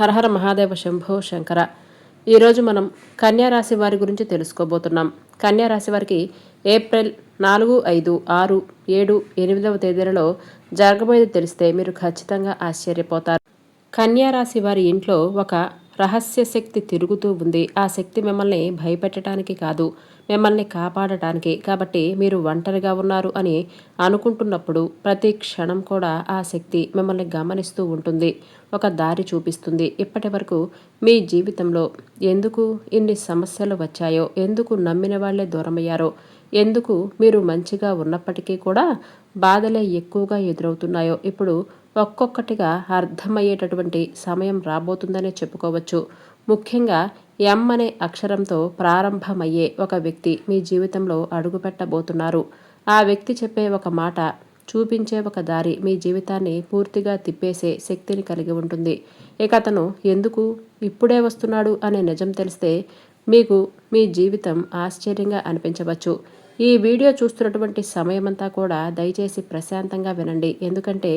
హరహర మహాదేవ శంభో శంకర. ఈరోజు మనం కన్యారాశి వారి గురించి తెలుసుకోబోతున్నాం. కన్యారాశి వారికి ఏప్రిల్ 4, 5, 6, 7, 8వ తేదీలలో జరగబోయేది తెలిస్తే మీరు ఖచ్చితంగా ఆశ్చర్యపోతారు. కన్యారాశి వారి ఇంట్లో ఒక రహస్య శక్తి తిరుగుతూ ఉంది. ఆ శక్తి మిమ్మల్ని భయపెట్టడానికి కాదు, మిమ్మల్ని కాపాడటానికి. కాబట్టి మీరు ఒంటరిగా ఉన్నారు అని అనుకుంటున్నప్పుడు ప్రతి క్షణం కూడా ఆ శక్తి మిమ్మల్ని గమనిస్తూ ఉంటుంది, ఒక దారి చూపిస్తుంది. ఇప్పటి వరకు మీ జీవితంలో ఎందుకు ఇన్ని సమస్యలు వచ్చాయో, ఎందుకు నమ్మిన వాళ్లే దూరమయ్యారో, ఎందుకు మీరు మంచిగా ఉన్నప్పటికీ కూడా బాధలే ఎక్కువగా ఎదురవుతున్నాయో ఇప్పుడు ఒక్కొక్కటిగా అర్థమయ్యేటటువంటి సమయం రాబోతుందనే చెప్పుకోవచ్చు. ముఖ్యంగా ఎం అనే అక్షరంతో ప్రారంభమయ్యే ఒక వ్యక్తి మీ జీవితంలో అడుగుపెట్టబోతున్నారు. ఆ వ్యక్తి చెప్పే ఒక మాట, చూపించే ఒక దారి మీ జీవితాన్ని పూర్తిగా తిప్పేసే శక్తిని కలిగి ఉంటుంది. ఇక అతను ఎందుకు ఇప్పుడే వస్తున్నాడు అనే నిజం తెలిస్తే మీకు మీ జీవితం ఆశ్చర్యంగా అనిపించవచ్చు. ఈ వీడియో చూస్తున్నటువంటి సమయమంతా కూడా దయచేసి ప్రశాంతంగా వినండి. ఎందుకంటే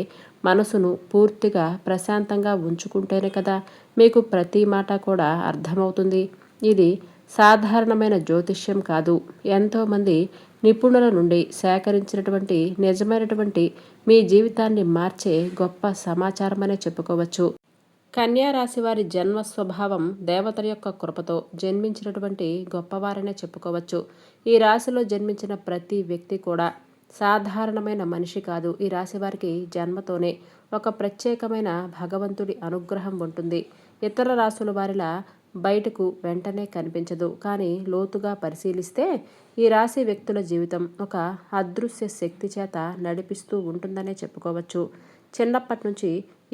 మనసును పూర్తిగా ప్రశాంతంగా ఉంచుకుంటేనే కదా మీకు ప్రతి మాట కూడా అర్థమవుతుంది. ఇది సాధారణమైన జ్యోతిష్యం కాదు. ఎంతోమంది నిపుణుల నుండి సేకరించినటువంటి నిజమైనటువంటి మీ జీవితాన్ని మార్చే గొప్ప సమాచారమనే చెప్పుకోవచ్చు. కన్యా రాశి వారి జన్మ స్వభావం దేవతల యొక్క కృపతో జన్మించినటువంటి గొప్పవారనే చెప్పుకోవచ్చు. ఈ రాశిలో జన్మించిన ప్రతి వ్యక్తి కూడా సాధారణమైన మనిషి కాదు. ఈ రాశి వారికి జన్మతోనే ఒక ప్రత్యేకమైన భగవంతుడి అనుగ్రహం ఉంటుంది. ఇతర రాశుల వారిలా బయటకు వెంటనే కనిపించదు. కానీ లోతుగా పరిశీలిస్తే ఈ రాశి వ్యక్తుల జీవితం ఒక అదృశ్య శక్తి చేత నడిపిస్తూ ఉంటుందనే చెప్పుకోవచ్చు. చిన్నప్పటి నుంచి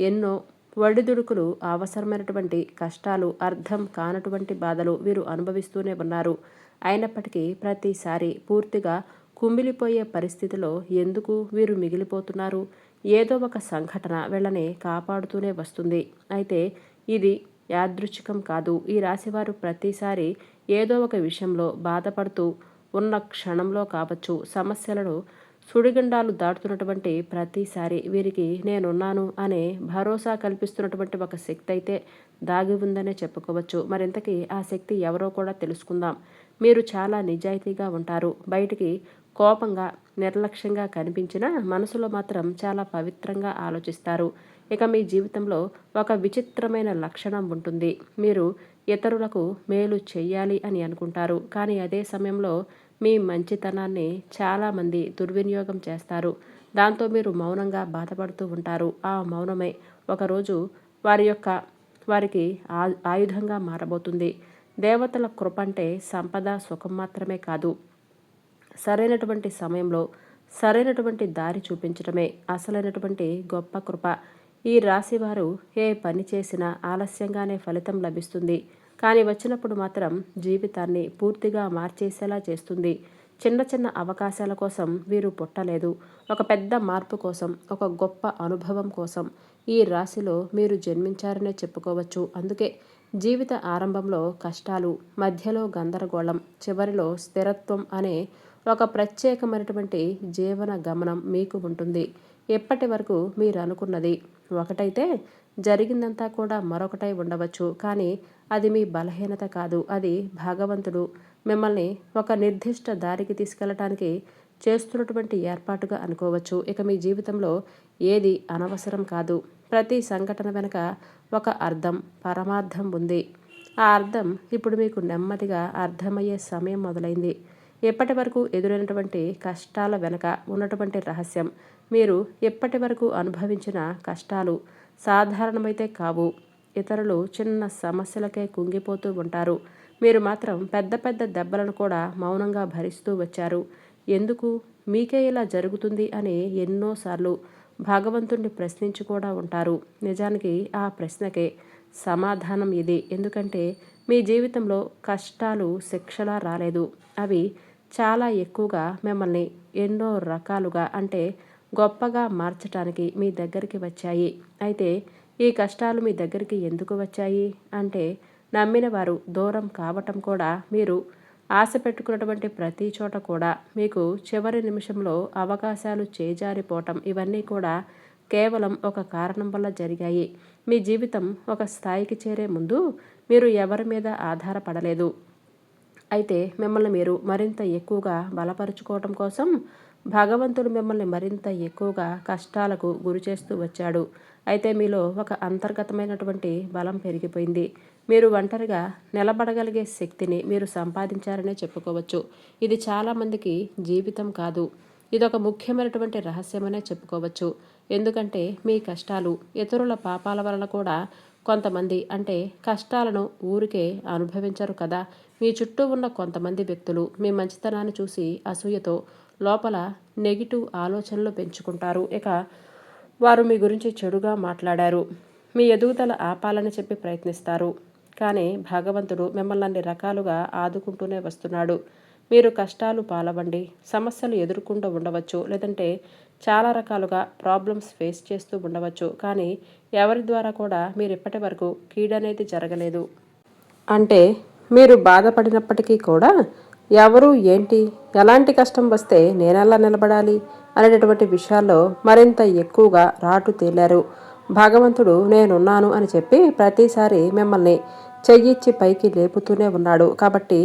ఎన్నో ఒడిదుడుకులు, అవసరమైనటువంటి కష్టాలు, అర్థం కానటువంటి బాధలు వీరు అనుభవిస్తూనే ఉన్నారు. అయినప్పటికీ ప్రతిసారి పూర్తిగా కుమిలిపోయే పరిస్థితిలో ఎందుకు వీరు మిగిలిపోతున్నారు? ఏదో ఒక సంఘటన వీళ్ళని కాపాడుతూనే వస్తుంది. అయితే ఇది యాదృచ్ఛికం కాదు. ఈ రాశివారు ప్రతిసారి ఏదో ఒక విషయంలో బాధపడుతూ ఉన్న క్షణంలో కావచ్చు, సమస్యలను సుడిగుండాలు దాటుతున్నటువంటి ప్రతిసారి వీరికి నేనున్నాను అనే భరోసా కల్పిస్తున్నటువంటి ఒక శక్తి అయితే దాగి ఉందనే చెప్పుకోవచ్చు. మరింతకీ ఆ శక్తి ఎవరో కూడా తెలుసుకుందాం. మీరు చాలా నిజాయితీగా ఉంటారు. బయటికి కోపంగా, నిర్లక్ష్యంగా కనిపించినా మనసులో మాత్రం చాలా పవిత్రంగా ఆలోచిస్తారు. ఇక మీ జీవితంలో ఒక విచిత్రమైన లక్షణం ఉంటుంది. మీరు ఇతరులకు మేలు చెయ్యాలి అని అనుకుంటారు. కానీ అదే సమయంలో మీ మంచితనాన్ని చాలామంది దుర్వినియోగం చేస్తారు. దాంతో మీరు మౌనంగా బాధపడుతూ ఉంటారు. ఆ మౌనమే ఒకరోజు వారికి ఆయుధంగా మారబోతుంది. దేవతల కృప అంటే సంపద, సుఖం మాత్రమే కాదు, సరైనటువంటి సమయంలో సరైనటువంటి దారి చూపించడమే అసలైనటువంటి గొప్ప కృప. ఈ రాశివారు ఏ పని చేసినా ఆలస్యంగానే ఫలితం లభిస్తుంది. కానీ వచ్చినప్పుడు మాత్రం జీవితాన్ని పూర్తిగా మార్చేసేలా చేస్తుంది. చిన్న చిన్న అవకాశాల కోసం వీరు పుట్టలేదు. ఒక పెద్ద మార్పు కోసం, ఒక గొప్ప అనుభవం కోసం ఈ రాశిలో మీరు జన్మించారనే చెప్పుకోవచ్చు. అందుకే జీవిత ఆరంభంలో కష్టాలు, మధ్యలో గందరగోళం, చివరిలో స్థిరత్వం అనే ఒక ప్రత్యేకమైనటువంటి జీవన గమనం మీకు ఉంటుంది. ఎప్పటి వరకు మీరు అనుకున్నది ఒకటైతే జరిగిందంతా కూడా మరొకటై ఉండవచ్చు. కానీ అది మీ బలహీనత కాదు. అది భగవంతుడు మిమ్మల్ని ఒక నిర్దిష్ట దారికి తీసుకెళ్ళటానికి చేస్తున్నటువంటి ఏర్పాటుగా అనుకోవచ్చు. ఇక మీ జీవితంలో ఏది అనవసరం కాదు. ప్రతి సంఘటన వెనుక ఒక అర్థం, పరమార్థం ఉంది. ఆ అర్థం ఇప్పుడు మీకు నెమ్మదిగా అర్థమయ్యే సమయం మొదలైంది. ఎప్పటి వరకు ఎదురైనటువంటి కష్టాల వెనుక ఉన్నటువంటి రహస్యం, మీరు ఎప్పటి వరకు అనుభవించిన కష్టాలు సాధారణమైతే కావు. ఇతరులు చిన్న సమస్యలకే కుంగిపోతూ ఉంటారు. మీరు మాత్రం పెద్ద పెద్ద దెబ్బలను కూడా మౌనంగా భరిస్తూ వచ్చారు. ఎందుకు మీకే ఇలా జరుగుతుంది అని ఎన్నోసార్లు భగవంతుణ్ణి ప్రశ్నించి కూడా ఉంటారు. నిజానికి ఆ ప్రశ్నకే సమాధానం ఇది. ఎందుకంటే మీ జీవితంలో కష్టాలు శిక్షలా రాలేదు. అవి చాలా ఎక్కువగా మిమ్మల్ని ఎన్నో రకాలుగా, అంటే గొప్పగా మార్చడానికి మీ దగ్గరికి వచ్చాయి. అయితే ఈ కష్టాలు మీ దగ్గరికి ఎందుకు వచ్చాయి అంటే, నమ్మిన వారు దూరం కావటం కూడా, మీరు ఆశ పెట్టుకున్నటువంటి ప్రతి చోట కూడా మీకు చివరి నిమిషంలో అవకాశాలు చేజారిపోవటం, ఇవన్నీ కూడా కేవలం ఒక కారణం వల్ల జరిగాయి. మీ జీవితం ఒక స్థాయికి చేరే ముందు మీరు ఎవరి మీద ఆధారపడలేదు. అయితే మిమ్మల్ని మీరు మరింత ఎక్కువగా బలపరుచుకోవటం కోసం భగవంతుడు మిమ్మల్ని మరింత ఎక్కువగా కష్టాలకు గురి చేస్తూ వచ్చాడు. అయితే మీలో ఒక అంతర్గతమైనటువంటి బలం పెరిగిపోయింది. మీరు ఒంటరిగా నిలబడగలిగే శక్తిని మీరు సంపాదించారనే చెప్పుకోవచ్చు. ఇది చాలామందికి జీవితం కాదు, ఇదొక ముఖ్యమైనటువంటి రహస్యమనే చెప్పుకోవచ్చు. ఎందుకంటే మీ కష్టాలు, ఇతరుల పాపాల వలన కూడా కొంతమంది అంటే కష్టాలను ఊరికే అనుభవించరు కదా. మీ చుట్టూ ఉన్న కొంతమంది వ్యక్తులు మీ మంచితనాన్ని చూసి అసూయతో లోపల నెగిటివ్ ఆలోచనలు పెంచుకుంటారు. ఇక వారు మీ గురించి చెడుగా మాట్లాడారు, మీ ఎదుగుదల ఆపాలని చెప్పి ప్రయత్నిస్తారు. కానీ భగవంతుడు మిమ్మల్ని అన్ని రకాలుగా ఆదుకుంటూనే వస్తున్నాడు. మీరు కష్టాలు పాలవండి, సమస్యలు ఎదుర్కొంటూ ఉండవచ్చు, లేదంటే చాలా రకాలుగా ప్రాబ్లమ్స్ ఫేస్ చేస్తూ ఉండవచ్చు. కానీ ఎవరి ద్వారా కూడా మీరు ఇప్పటి వరకు కీడనేది జరగలేదు. అంటే మీరు బాధపడినప్పటికీ కూడా ఎవరు ఏంటి, ఎలాంటి కష్టం వస్తే నేనెలా నిలబడాలి అనేటటువంటి విషయాల్లో మరింత ఎక్కువగా రాటు తేలారు. భగవంతుడు నేనున్నాను అని చెప్పి ప్రతిసారి మిమ్మల్ని చెయ్యిచ్చి పైకి లేపుతూనే ఉన్నాడు. కాబట్టి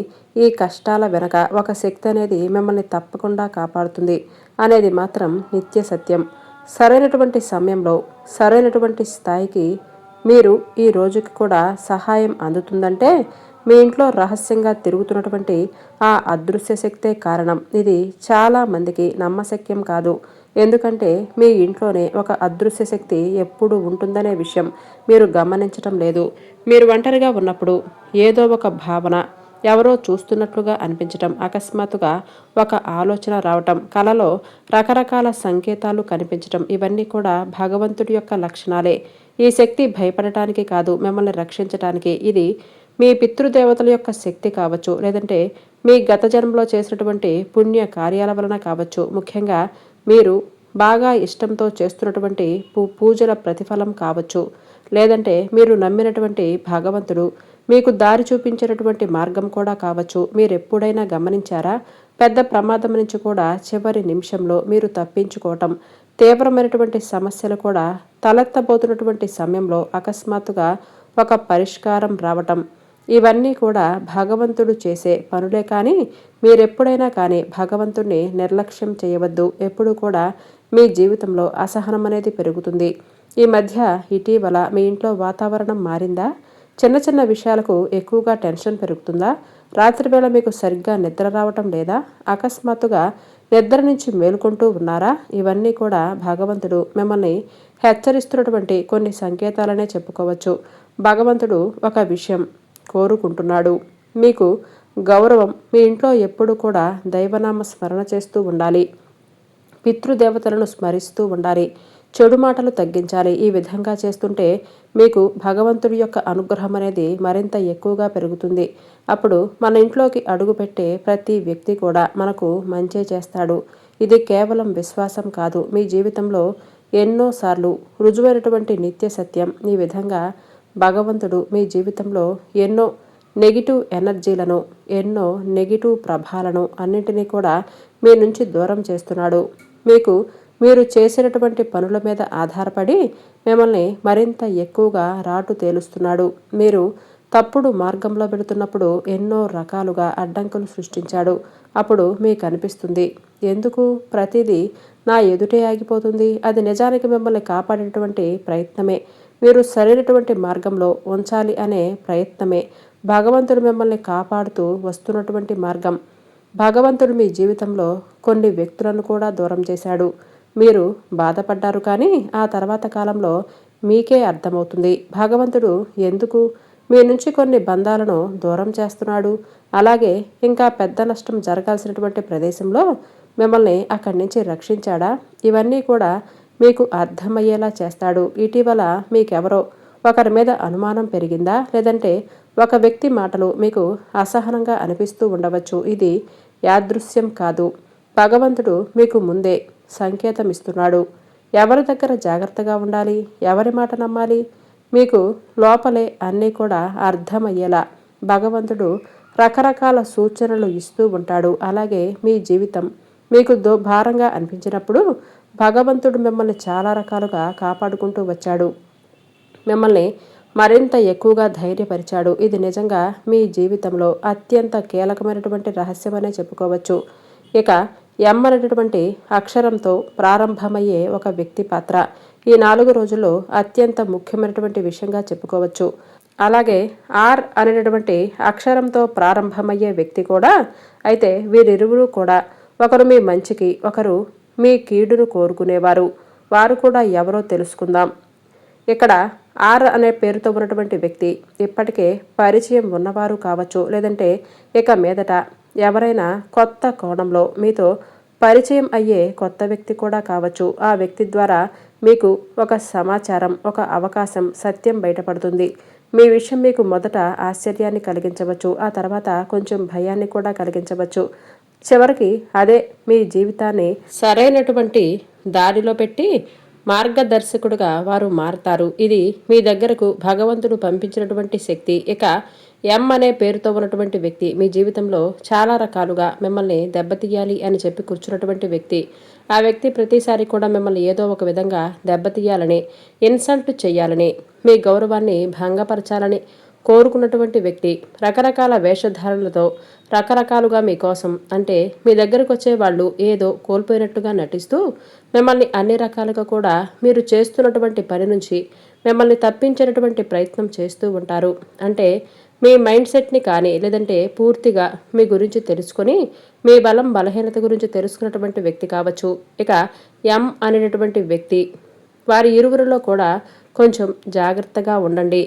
ఈ కష్టాల వెనక ఒక శక్తి అనేది మిమ్మల్ని తప్పకుండా కాపాడుతుంది అనేది మాత్రం నిత్య సత్యం. సరైనటువంటి సమయంలో సరైనటువంటి స్థాయికి మీరు ఈ రోజుకి కూడా సహాయం అందుతుందంటే మీ ఇంట్లో రహస్యంగా తిరుగుతున్నటువంటి ఆ అదృశ్య శక్తే కారణం. ఇది చాలా మందికి నమ్మశక్యం కాదు. ఎందుకంటే మీ ఇంట్లోనే ఒక అదృశ్య శక్తి ఎప్పుడూ ఉంటుందనే విషయం మీరు గమనించటం లేదు. మీరు ఒంటరిగా ఉన్నప్పుడు ఏదో ఒక భావన, ఎవరో చూస్తున్నట్లుగా అనిపించటం, అకస్మాత్తుగా ఒక ఆలోచన రావటం, కలలో రకరకాల సంకేతాలు కనిపించటం, ఇవన్నీ కూడా భగవంతుడి యొక్క లక్షణాలే. ఈ శక్తి భయపడటానికి కాదు, మిమ్మల్ని రక్షించటానికి. ఇది మీ పితృదేవతల యొక్క శక్తి కావచ్చు, లేదంటే మీ గత జన్మలో చేసినటువంటి పుణ్య కార్యాల వలన కావచ్చు. ముఖ్యంగా మీరు బాగా ఇష్టంతో చేస్తున్నటువంటి పూజల ప్రతిఫలం కావచ్చు, లేదంటే మీరు నమ్మినటువంటి భగవంతుడు మీకు దారి చూపించినటువంటి మార్గం కూడా కావచ్చు. మీరు ఎప్పుడైనా గమనించారా? పెద్ద ప్రమాదం నుంచి కూడా చివరి నిమిషంలో మీరు తప్పించుకోవటం, తీవ్రమైనటువంటి సమస్యలు కూడా తలెత్తబోతున్నటువంటి సమయంలో అకస్మాత్తుగా ఒక పరిష్కారం రావటం, ఇవన్నీ కూడా భగవంతుడు చేసే పనులే. కానీ మీరెప్పుడైనా కానీ భగవంతుడిని నిర్లక్ష్యం చేయవద్దు. ఎప్పుడు కూడా మీ జీవితంలో అసహనం అనేది పెరుగుతుంది. ఈ మధ్య ఇటీవల మీ ఇంట్లో వాతావరణం మారిందా? చిన్న చిన్న విషయాలకు ఎక్కువగా టెన్షన్ పెరుగుతుందా? రాత్రివేళ మీకు సరిగ్గా నిద్ర రావటం లేదా? అకస్మాత్తుగా నిద్ర నుంచి మేలుకుంటూ ఉన్నారా? ఇవన్నీ కూడా భగవంతుడు మిమ్మల్ని హెచ్చరిస్తున్నటువంటి కొన్ని సంకేతాలనే చెప్పుకోవచ్చు. భగవంతుడు ఒక విషయం కోరుకుంటున్నాడు. మీకు గౌరవం. మీ ఇంట్లో ఎప్పుడు కూడా దైవనామ స్మరణ చేస్తూ ఉండాలి, పితృదేవతలను స్మరిస్తూ ఉండాలి, చెడు మాటలు తగ్గించాలి. ఈ విధంగా చేస్తుంటే మీకు భగవంతుడి యొక్క అనుగ్రహం అనేది మరింత ఎక్కువగా పెరుగుతుంది. అప్పుడు మన ఇంట్లోకి అడుగుపెట్టే ప్రతి వ్యక్తి కూడా మనకు మంచే చేస్తాడు. ఇది కేవలం విశ్వాసం కాదు, మీ జీవితంలో ఎన్నోసార్లు రుజువైనటువంటి నిత్య సత్యం. ఈ విధంగా భగవంతుడు మీ జీవితంలో ఎన్నో నెగిటివ్ ఎనర్జీలను, ఎన్నో నెగిటివ్ ప్రభావాలను అన్నింటినీ కూడా మీ నుంచి దూరం చేస్తున్నాడు. మీరు చేసినటువంటి పనుల మీద ఆధారపడి మిమ్మల్ని మరింత ఎక్కువగా రాటు తేలుస్తున్నాడు. మీరు తప్పుడు మార్గంలో వెళుతున్నప్పుడు ఎన్నో రకాలుగా అడ్డంకులు సృష్టించాడు. అప్పుడు మీకు అనిపిస్తుంది, ఎందుకు ప్రతిదీ నా ఎదుటే ఆగిపోతుంది? అది నిజానికి మిమ్మల్ని కాపాడేటువంటి ప్రయత్నమే, మీరు సరైనటువంటి మార్గంలో ఉంచాలి అనే ప్రయత్నమే. భగవంతుడు మిమ్మల్ని కాపాడుతూ వస్తున్నటువంటి మార్గం. భగవంతుడు మీ జీవితంలో కొన్ని వ్యక్తులను కూడా దూరం చేశాడు. మీరు బాధపడ్డారు, కానీ ఆ తర్వాత కాలంలో మీకే అర్థమవుతుంది భగవంతుడు ఎందుకు మీ నుంచి కొన్ని బంధాలను దూరం చేస్తున్నాడు. అలాగే ఇంకా పెద్ద నష్టం జరగాల్సినటువంటి ప్రదేశంలో మిమ్మల్ని అక్కడి నుంచి రక్షించాడా? ఇవన్నీ కూడా మీకు అర్థమయ్యేలా చేస్తాడు. ఇటీవల మీకెవరో ఒకరి మీద అనుమానం పెరిగిందా? లేదంటే ఒక వ్యక్తి మాటలు మీకు అసహనంగా అనిపిస్తూ ఉండవచ్చు. ఇది యాదృశ్యం కాదు, భగవంతుడు మీకు ముందే సంకేతం ఇస్తున్నాడు. ఎవరి దగ్గర జాగ్రత్తగా ఉండాలి, ఎవరి మాట నమ్మాలి, మీకు లోపలే అన్నీ కూడా అర్థమయ్యేలా భగవంతుడు రకరకాల సూచనలు ఇస్తూ ఉంటాడు. అలాగే మీ జీవితం మీకు భారంగా అనిపించినప్పుడు భగవంతుడు మిమ్మల్ని చాలా రకాలుగా కాపాడుకుంటూ వచ్చాడు. మిమ్మల్ని మరింత ఎక్కువగా ధైర్యపరిచాడు. ఇది నిజంగా మీ జీవితంలో అత్యంత కీలకమైనటువంటి రహస్యమనే చెప్పుకోవచ్చు. ఇక ఎం అనేటటువంటి అక్షరంతో ప్రారంభమయ్యే ఒక వ్యక్తి పాత్ర ఈ 4 రోజుల్లో అత్యంత ముఖ్యమైనటువంటి విషయంగా చెప్పుకోవచ్చు. అలాగే ఆర్ అనేటటువంటి అక్షరంతో ప్రారంభమయ్యే వ్యక్తి కూడా అయితే వీరిరువురు కూడా ఒకరు మీ మంచికి, ఒకరు మీ కీడును కోరుకునేవారు. వారు కూడా ఎవరో తెలుసుకుందాం. ఇక్కడ ఆర్ అనే పేరుతో ఉన్నటువంటి వ్యక్తి ఇప్పటికే పరిచయం ఉన్నవారు కావచ్చు, లేదంటే ఇక మీదట ఎవరైనా కొత్త కోణంలో మీతో పరిచయం అయ్యే కొత్త వ్యక్తి కూడా కావచ్చు. ఆ వ్యక్తి ద్వారా మీకు ఒక సమాచారం, ఒక అవకాశం, సత్యం బయటపడుతుంది. మీ విషయం మీకు మొదట ఆశ్చర్యాన్ని కలిగించవచ్చు, ఆ తర్వాత కొంచెం భయాన్ని కూడా కలిగించవచ్చు. చివరికి అదే మీ జీవితాన్ని సరైనటువంటి దారిలో పెట్టి మార్గదర్శకుడుగా వారు మారతారు. ఇది మీ దగ్గరకు భగవంతుడు పంపించినటువంటి శక్తి. ఇక ఎం అనే పేరుతో ఉన్నటువంటి వ్యక్తి మీ జీవితంలో చాలా రకాలుగా మిమ్మల్ని దెబ్బతీయాలి అని చెప్పి కూర్చున్నటువంటి వ్యక్తి. ఆ వ్యక్తి ప్రతిసారి కూడా మిమ్మల్ని ఏదో ఒక విధంగా దెబ్బతీయాలని, ఇన్సల్ట్ చేయాలని, మీ గౌరవాన్ని భంగపరచాలని కోరుకున్నటువంటి వ్యక్తి రకరకాల వేషధారణలతో రకరకాలుగా మీకోసం అంటే మీ దగ్గరకు వచ్చే వాళ్ళు ఏదో కోల్పోయినట్టుగా నటిస్తూ మిమ్మల్ని అన్ని రకాలుగా కూడా మీరు చేస్తున్నటువంటి పని నుంచి మిమ్మల్ని తప్పించేటటువంటి ప్రయత్నం చేస్తూ ఉంటారు. అంటే మీ మైండ్ సెట్ని కానీ లేదంటే పూర్తిగా మీ గురించి తెలుసుకొని మీ బలం బలహీనత గురించి తెలుసుకున్నటువంటి వ్యక్తి కావచ్చు. ఇక ఎం అనేటటువంటి వ్యక్తి వారి ఇరువురిలో కూడా కొంచెం జాగ్రత్తగా ఉండండి.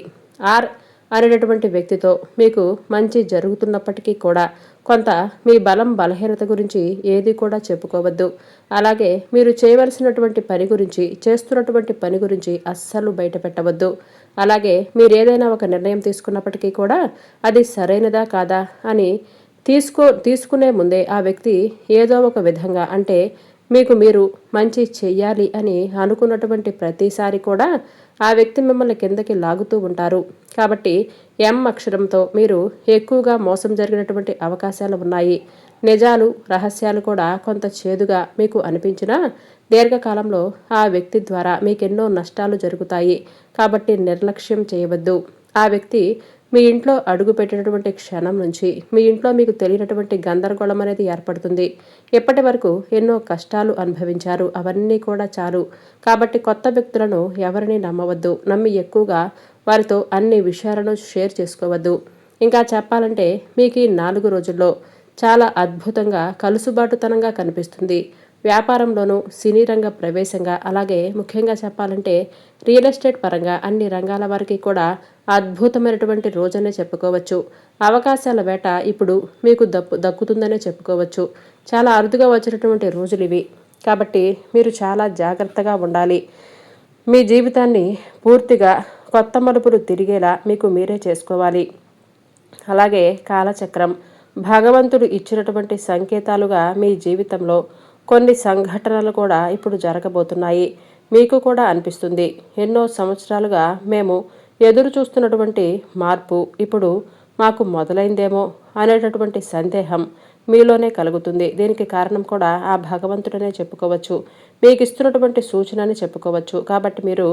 ఆర్ అనేటటువంటి వ్యక్తితో మీకు మంచి జరుగుతున్నప్పటికీ కూడా కొంత మీ బలం బలహీనత గురించి ఏది కూడా చెప్పుకోవద్దు. అలాగే మీరు చేయవలసినటువంటి పని గురించి, చేస్తున్నటువంటి పని గురించి అస్సలు బయట పెట్టవద్దు. అలాగే మీరు ఏదైనా ఒక నిర్ణయం తీసుకున్నప్పటికీ కూడా అది సరైనదా కాదా అని తీసుకునే ముందే ఆ వ్యక్తి ఏదో ఒక విధంగా అంటే మీకు మీరు మంచి చెయ్యాలి అని అనుకున్నటువంటి ప్రతిసారి కూడా ఆ వ్యక్తి మిమ్మల్ని కిందకి లాగుతూ ఉంటారు. కాబట్టి ఎం అక్షరంతో మీరు ఎక్కువగా మోసం జరిగినటువంటి అవకాశాలు ఉన్నాయి. నిజాలు, రహస్యాలు కూడా కొంత చేదుగా మీకు అనిపించినా దీర్ఘకాలంలో ఆ వ్యక్తి ద్వారా మీకెన్నో నష్టాలు జరుగుతాయి. కాబట్టి నిర్లక్ష్యం చేయవద్దు. ఆ వ్యక్తి మీ ఇంట్లో అడుగు పెట్టినటువంటి క్షణం నుంచి మీ ఇంట్లో మీకు తెలియనటువంటి గందరగోళం అనేది ఏర్పడుతుంది. ఇప్పటి వరకు ఎన్నో కష్టాలు అనుభవించారు, అవన్నీ కూడా చాలు. కాబట్టి కొత్త వ్యక్తులను ఎవరిని నమ్మవద్దు. నమ్మి ఎక్కువగా వారితో అన్ని విషయాలను షేర్ చేసుకోవద్దు. ఇంకా చెప్పాలంటే మీకు ఈ 4 రోజుల్లో చాలా అద్భుతంగా కలుసుబాటుతనంగా కనిపిస్తుంది. వ్యాపారంలోనూ, సినీ రంగ ప్రవేశంగా, అలాగే ముఖ్యంగా చెప్పాలంటే రియల్ ఎస్టేట్ పరంగా అన్ని రంగాల వారికి కూడా అద్భుతమైనటువంటి రోజనే చెప్పుకోవచ్చు. అవకాశాల వేట ఇప్పుడు మీకు దక్కుతుందనే చెప్పుకోవచ్చు. చాలా అరుదుగా వచ్చినటువంటి రోజులు ఇవి. కాబట్టి మీరు చాలా జాగ్రత్తగా ఉండాలి. మీ జీవితాన్ని పూర్తిగా కొత్త మలుపులు తిరిగేలా మీకు మీరే చేసుకోవాలి. అలాగే కాలచక్రం భగవంతుడు ఇచ్చినటువంటి సంకేతాలుగా మీ జీవితంలో కొన్ని సంఘటనలు కూడా ఇప్పుడు జరగబోతున్నాయి. మీకు కూడా అనిపిస్తుంది ఎన్నో సంవత్సరాలుగా మేము ఎదురు చూస్తున్నటువంటి మార్పు ఇప్పుడు మాకు మొదలైందేమో అనేటటువంటి సందేహం మీలోనే కలుగుతుంది. దీనికి కారణం కూడా ఆ భగవంతుడనే చెప్పుకోవచ్చు. మీకు ఇస్తున్నటువంటి సూచన అని చెప్పుకోవచ్చు. కాబట్టి మీరు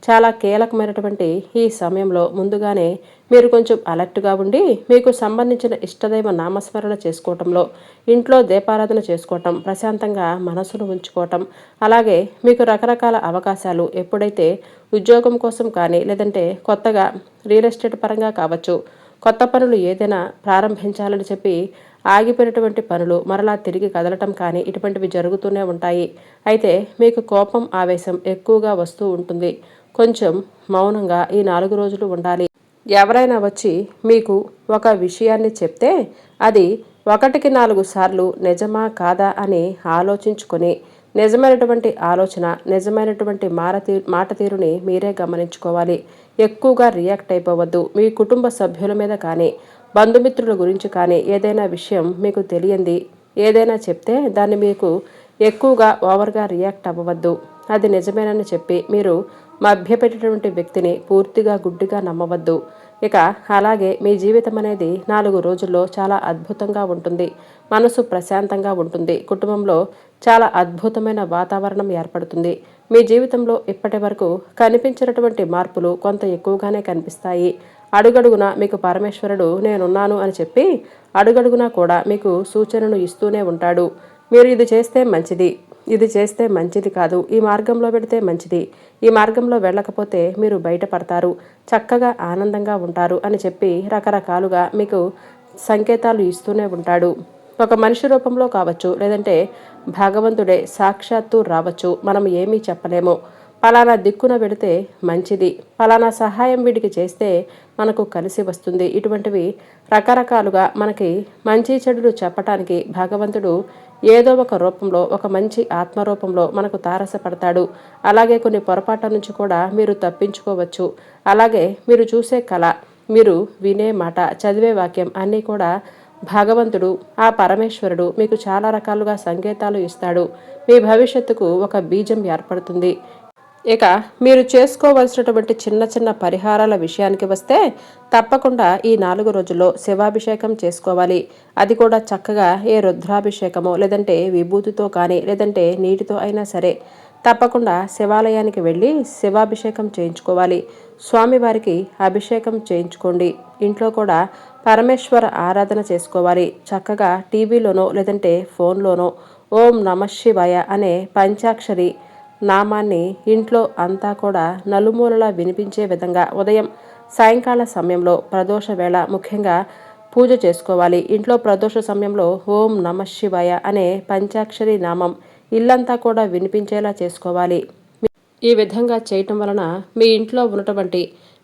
చాలా కీలకమైనటువంటి ఈ సమయంలో ముందుగానే మీరు కొంచెం అలర్ట్గా ఉండి మీకు సంబంధించిన ఇష్టదైవ నామస్మరణ చేసుకోవటంలో, ఇంట్లో దీపారాధన చేసుకోవటం, ప్రశాంతంగా మనసును ఉంచుకోవటం, అలాగే మీకు రకరకాల అవకాశాలు ఎప్పుడైతే ఉద్యోగం కోసం కానీ లేదంటే కొత్తగా రియల్ ఎస్టేట్ పరంగా కావచ్చు, కొత్త పనులు ఏదైనా ప్రారంభించాలని చెప్పి ఆగిపోయినటువంటి పనులు మరలా తిరిగి కదలటం కానీ ఇటువంటివి జరుగుతూనే ఉంటాయి. అయితే మీకు కోపం, ఆవేశం ఎక్కువగా వస్తూ ఉంటుంది. కొంచెం మౌనంగా ఈ 4 రోజులు ఉండాలి. ఎవరైనా వచ్చి మీకు ఒక విషయాన్ని చెప్తే అది 1కి 4 సార్లు నిజమా కాదా అని ఆలోచించుకొని నిజమైనటువంటి ఆలోచన, నిజమైనటువంటి మాట తీరుని మీరే గమనించుకోవాలి. ఎక్కువగా రియాక్ట్ అయిపోవద్దు. మీ కుటుంబ సభ్యుల మీద కానీ బంధుమిత్రుల గురించి కానీ ఏదైనా విషయం మీకు తెలియంది ఏదైనా చెప్తే దాన్ని మీకు ఎక్కువగా ఓవర్గా రియాక్ట్ అవ్వవద్దు. అది నిజమేనని చెప్పి మీరు మభ్యపెట్టేటువంటి వ్యక్తిని పూర్తిగా గుడ్డిగా నమ్మవద్దు. ఇక అలాగే మీ జీవితం అనేది 4 రోజుల్లో చాలా అద్భుతంగా ఉంటుంది. మనసు ప్రశాంతంగా ఉంటుంది. కుటుంబంలో చాలా అద్భుతమైన వాతావరణం ఏర్పడుతుంది. మీ జీవితంలో ఇప్పటి వరకు కనిపించినటువంటి మార్పులు కొంత ఎక్కువగానే కనిపిస్తాయి. అడుగడుగునా మీకు పరమేశ్వరుడు నేనున్నాను అని చెప్పి అడుగడుగునా కూడా మీకు సూచనను ఇస్తూనే ఉంటాడు. మీరు ఇది చేస్తే మంచిది, ఇది చేస్తే మంచిది కాదు, ఈ మార్గంలో వెళితే మంచిది, ఈ మార్గంలో వెళ్ళకపోతే మీరు బయటపడతారు, చక్కగా ఆనందంగా ఉంటారు అని చెప్పి రకరకాలుగా మీకు సంకేతాలు ఇస్తూనే ఉంటాడు. ఒక మనిషి రూపంలో కావచ్చు, లేదంటే భగవంతుడే సాక్షాత్తు రావచ్చు. మనం ఏమీ చెప్పలేము. పలానా దిక్కున వెళితే మంచిది, పలానా సహాయం వీడికి చేస్తే మనకు కలిసి వస్తుంది. ఇటువంటివి రకరకాలుగా మనకి మంచి చెడులు చెప్పటానికి భగవంతుడు ఏదో ఒక రూపంలో, ఒక మంచి ఆత్మరూపంలో మనకు తారసపడతాడు. అలాగే కొన్ని పొరపాట్ల నుంచి కూడా మీరు తప్పించుకోవచ్చు. అలాగే మీరు చూసే కళ, మీరు వినే మాట, చదివే వాక్యం అన్నీ కూడా భగవంతుడు, ఆ పరమేశ్వరుడు మీకు చాలా రకాలుగా సంకేతాలు ఇస్తాడు. మీ భవిష్యత్తుకు ఒక బీజం ఏర్పడుతుంది. ఇక మీరు చేసుకోవలసినటువంటి చిన్న చిన్న పరిహారాల విషయానికి వస్తే తప్పకుండా ఈ 4 రోజుల్లో శివాభిషేకం చేసుకోవాలి. అది కూడా చక్కగా ఏ రుద్రాభిషేకమో, లేదంటే విభూతితో కానీ, లేదంటే నీటితో అయినా సరే తప్పకుండా శివాలయానికి వెళ్ళి శివాభిషేకం చేయించుకోవాలి. స్వామివారికి అభిషేకం చేయించుకోండి. ఇంట్లో కూడా పరమేశ్వర ఆరాధన చేసుకోవాలి. చక్కగా టీవీలోనో లేదంటే ఫోన్లోనో ఓం నమః శివాయ అనే పంచాక్షరి నామాన్ని ఇంట్లో అంతా కూడా నలుమూలలా వినిపించే విధంగా ఉదయం సాయంకాల సమయంలో ప్రదోష వేళ ముఖ్యంగా పూజ చేసుకోవాలి. ఇంట్లో ప్రదోష సమయంలో ఓం నమః శివాయ అనే పంచాక్షరి నామం ఇల్లంతా కూడా వినిపించేలా చేసుకోవాలి. ఈ విధంగా చేయటం వలన మీ ఇంట్లో ఉన్నటువంటి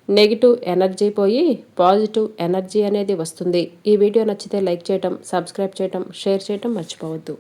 నెగిటివ్ ఎనర్జీ పోయి పాజిటివ్ ఎనర్జీ అనేది వస్తుంది. ఈ వీడియో నచ్చితే లైక్ చేయటం, సబ్స్క్రైబ్ చేయటం, షేర్ చేయటం మర్చిపోవద్దు.